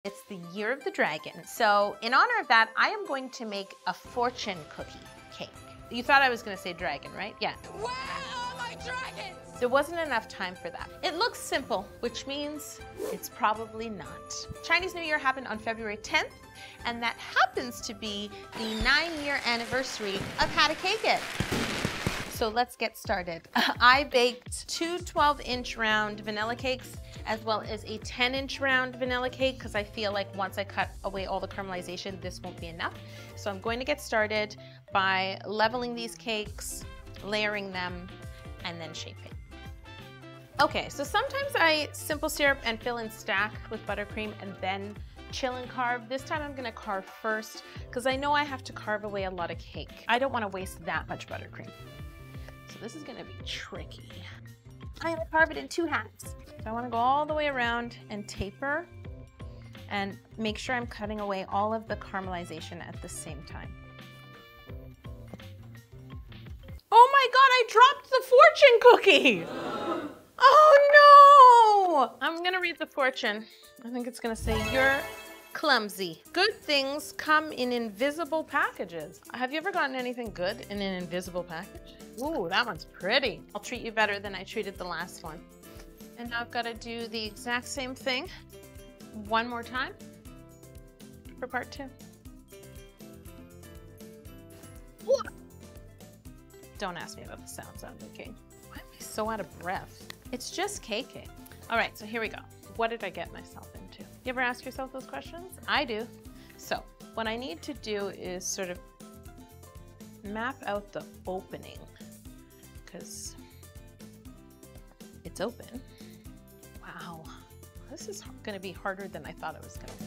It's the year of the dragon. So in honor of that, I am going to make a fortune cookie cake. You thought I was gonna say dragon, right? Yeah. Where are my dragons? There wasn't enough time for that. It looks simple, which means it's probably not. Chinese New Year happened on February 10th, and that happens to be the 9-year anniversary of How to Cake It. So let's get started. I baked 2 12-inch round vanilla cakes as well as a 10-inch round vanilla cake because I feel like once I cut away all the caramelization, this won't be enough. So I'm going to get started by leveling these cakes, layering them, and then shaping. Okay, so sometimes I simple syrup and fill and stack with buttercream and then chill and carve. This time I'm gonna carve first because I know I have to carve away a lot of cake. I don't wanna waste that much buttercream. So this is gonna be tricky. I'm gonna carve it in 2 halves. So I wanna go all the way around and taper and make sure I'm cutting away all of the caramelization at the same time. Oh my God, I dropped the fortune cookie! Oh no! I'm gonna read the fortune. I think it's gonna say, you're clumsy. Good things come in invisible packages. Have you ever gotten anything good in an invisible package? Ooh, that one's pretty. I'll treat you better than I treated the last one. And now I've got to do the exact same thing one more time for part 2. Ooh. Don't ask me about the sounds I'm making. Why am I so out of breath? It's just caking. All right, so here we go. What did I get myself into? You ever ask yourself those questions? I do. So what I need to do is sort of map out the opening because it's open. Wow, this is gonna be harder than I thought it was gonna be.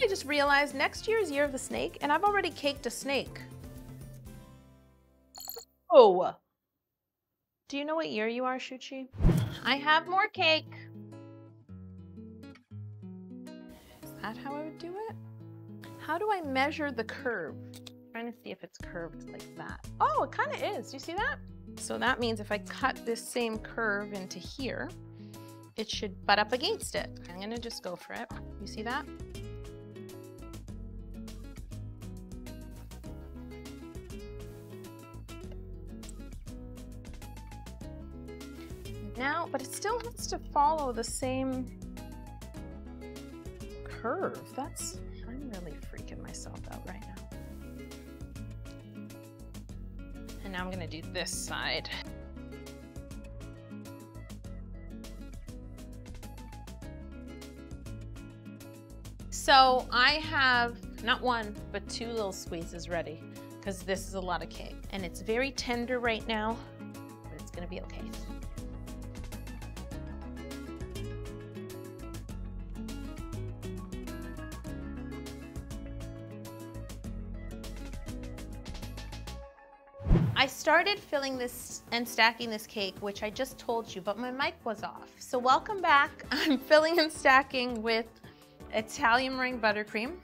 I just realized next year's Year of the Snake, and I've already caked a snake. Oh! Do you know what year you are, Shuchi? I have more cake. Is that how I would do it? How do I measure the curve? I'm trying to see if it's curved like that. Oh, it kind of is. Do you see that? So that means if I cut this same curve into here, it should butt up against it. I'm gonna just go for it. You see that? Now, but it still has to follow the same curve. I'm really freaking myself out right now. And now I'm gonna do this side. So I have not 1, but 2 little squeezes ready because this is a lot of cake. And it's very tender right now, but it's gonna be okay. I started filling this and stacking this cake, which I just told you, but my mic was off. So welcome back. I'm filling and stacking with Italian meringue buttercream.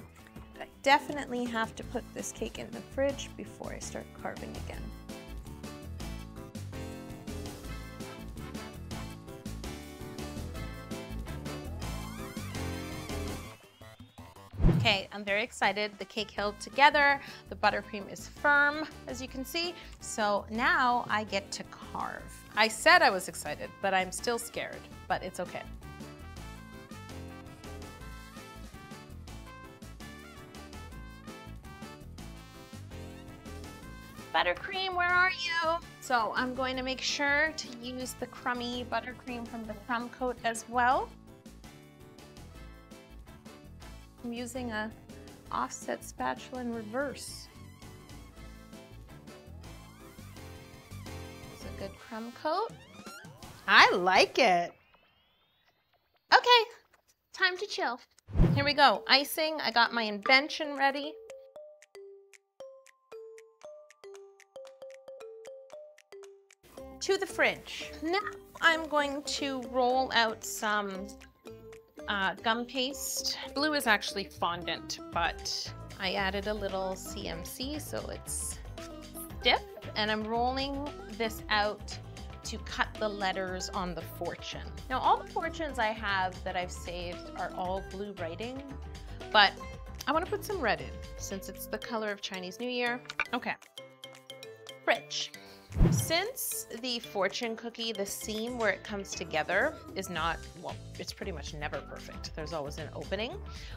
I definitely have to put this cake in the fridge before I start carving again. Okay, I'm very excited. The cake held together. The buttercream is firm, as you can see. So now I get to carve. I said I was excited, but I'm still scared, but it's okay. Buttercream, where are you? So I'm going to make sure to use the crummy buttercream from the crumb coat as well. I'm using a offset spatula in reverse. It's a good crumb coat. I like it. Okay, time to chill. Here we go, icing. I got my invention ready. To the fridge. Now I'm going to roll out some gum paste. Blue is actually fondant, but I added a little CMC so it's stiff, and I'm rolling this out to cut the letters on the fortune. Now, all the fortunes I have that I've saved are all blue writing, but I want to put some red in since it's the color of Chinese New Year. Okay, fridge. Since the fortune cookie, the seam where it comes together is not, well, it's pretty much never perfect. There's always an opening.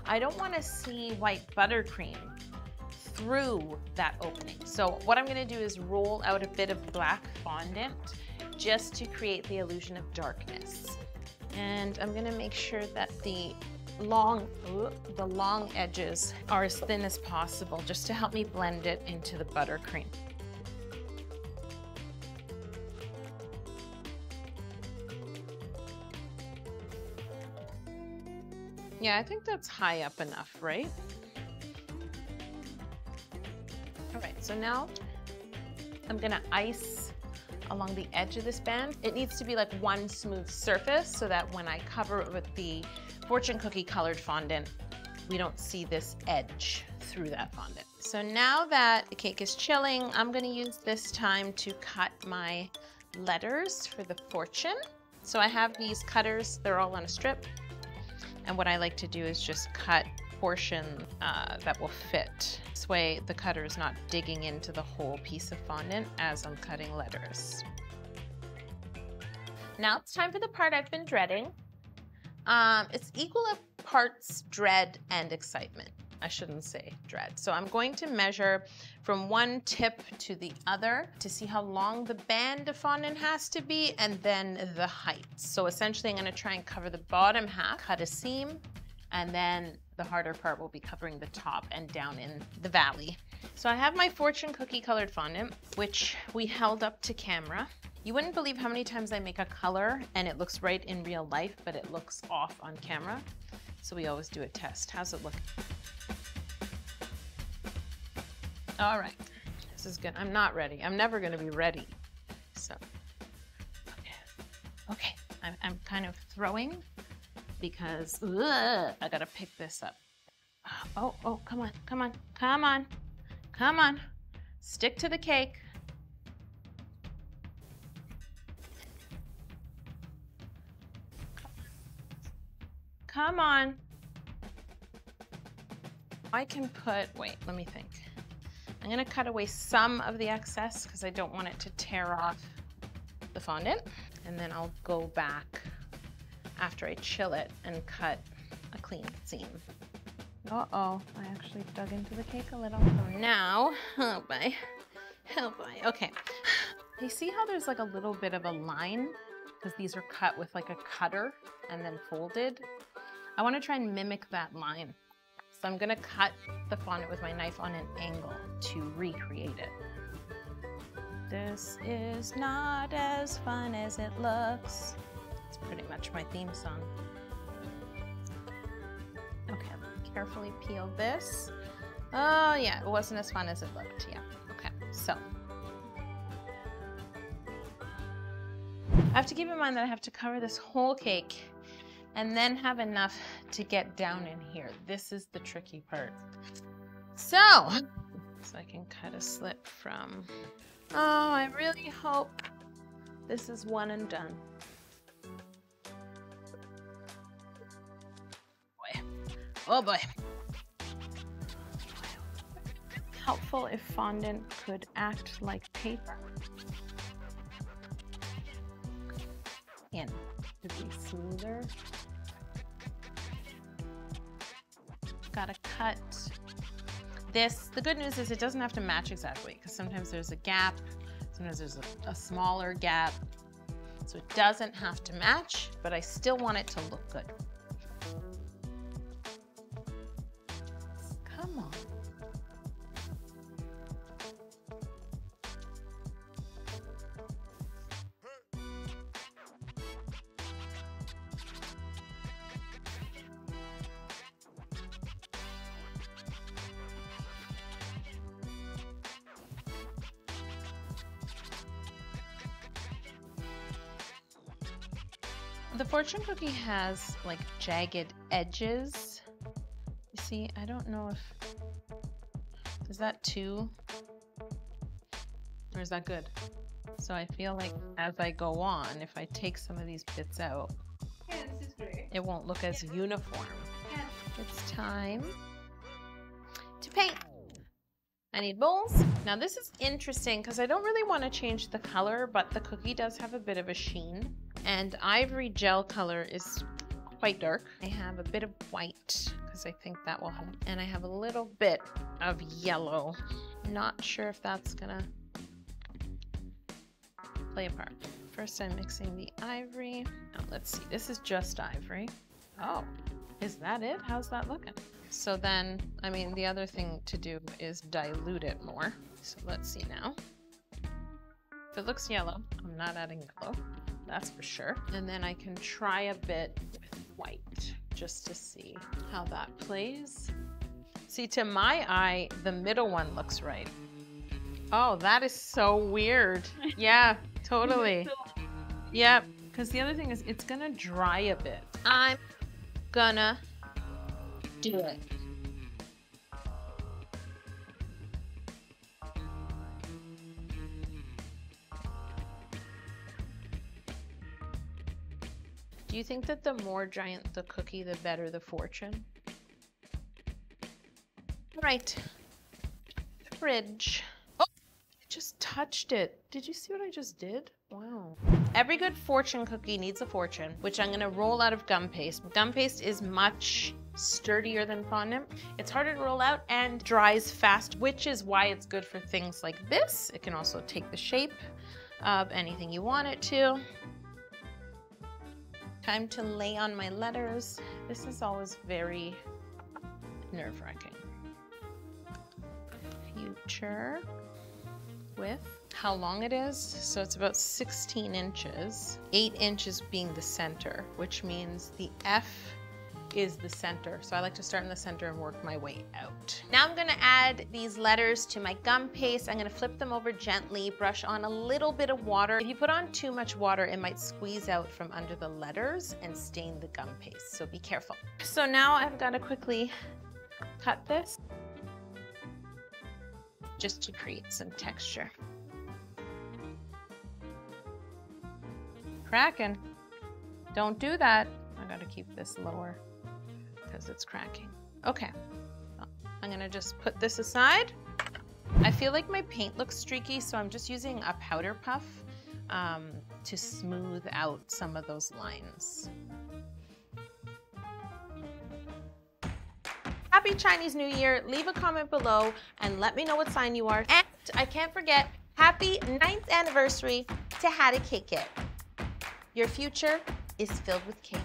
I don't want to see white buttercream through that opening. So what I'm going to do is roll out a bit of black fondant just to create the illusion of darkness. And I'm going to make sure that the long edges are as thin as possible just to help me blend it into the buttercream. Yeah, I think that's high up enough, right? All right, so now I'm gonna ice along the edge of this band. It needs to be like one smooth surface so that when I cover it with the fortune cookie colored fondant, we don't see this edge through that fondant. So now that the cake is chilling, I'm gonna use this time to cut my letters for the fortune. So I have these cutters, they're all on a strip. And what I like to do is just cut portion that will fit. This way the cutter is not digging into the whole piece of fondant as I'm cutting letters. Now it's time for the part I've been dreading. It's equal of parts dread and excitement. I shouldn't say dread. So I'm going to measure from one tip to the other to see how long the band of fondant has to be and then the height. So essentially I'm going to try and cover the bottom half, cut a seam, and then the harder part will be covering the top and down in the valley. So I have my fortune cookie colored fondant, which we held up to camera. You wouldn't believe how many times I make a color and it looks right in real life, but it looks off on camera. So we always do a test. How's it look? All right, this is good. I'm not ready. I'm never gonna be ready. So, okay. I'm kind of throwing because I gotta pick this up. Oh, come on, come on, come on, come on. Stick to the cake. Come on. I can put, wait, let me think. I'm gonna cut away some of the excess because I don't want it to tear off the fondant. And then I'll go back after I chill it and cut a clean seam. Uh-oh, I actually dug into the cake a little. So now, oh boy, okay. You see how there's like a little bit of a line? Because these are cut with like a cutter and then folded. I wanna try and mimic that line. So I'm gonna cut the fondant with my knife on an angle to recreate it. This is not as fun as it looks. It's pretty much my theme song. Okay, carefully peel this. Oh yeah, it wasn't as fun as it looked, yeah. Okay, so. I have to keep in mind that I have to cover this whole cake and then have enough to get down in here. This is the tricky part. So I can cut a slit from, oh, I really hope this is one and done. Boy. Oh boy. Helpful if fondant could act like paper. And to be smoother. Gotta cut this. The good news is it doesn't have to match exactly because sometimes there's a gap, sometimes there's a smaller gap. So it doesn't have to match, but I still want it to look good. Come on. The fortune cookie has like jagged edges. You see, I don't know if, is that too, or is that good? So I feel like as I go on, if I take some of these bits out, Yeah, this is great. it won't look as uniform. Yeah. It's time to paint. I need bowls. Now this is interesting because I don't really want to change the color, but the cookie does have a bit of a sheen. And ivory gel color is quite dark. I have a bit of white because I think that will help. And I have a little bit of yellow. Not sure if that's gonna play a part. First I'm mixing the ivory. Now let's see, this is just ivory. Oh, is that it? How's that looking? So then, I mean, the other thing to do is dilute it more. So let's see now. If it looks yellow, I'm not adding yellow, that's for sure. And then I can try a bit with white just to see how that plays. See, to my eye, the middle one looks right. Oh, that is so weird. Yeah, totally. Yeah, because the other thing is it's gonna dry a bit. I'm gonna do it. Do you think that the more giant the cookie, the better the fortune? All right, fridge. Oh, I just touched it. Did you see what I just did? Wow. Every good fortune cookie needs a fortune, which I'm gonna roll out of gum paste. Gum paste is much sturdier than fondant. It's harder to roll out and dries fast, which is why it's good for things like this. It can also take the shape of anything you want it to. Time to lay on my letters. This is always very nerve-wracking. Future with how long it is. So it's about 16 inches, 8 inches being the center, which means the F is the center. So I like to start in the center and work my way out. Now I'm gonna add these letters to my gum paste. I'm gonna flip them over gently, brush on a little bit of water. If you put on too much water, it might squeeze out from under the letters and stain the gum paste, so be careful. So now I've gotta quickly cut this just to create some texture. Cracking. Don't do that. I gotta keep this lower because it's cracking. Okay, I'm gonna just put this aside. I feel like my paint looks streaky, so I'm just using a powder puff to smooth out some of those lines. Happy Chinese New Year. Leave a comment below and let me know what sign you are. And I can't forget, happy 9th anniversary to How to Cake It. Your future is filled with cake.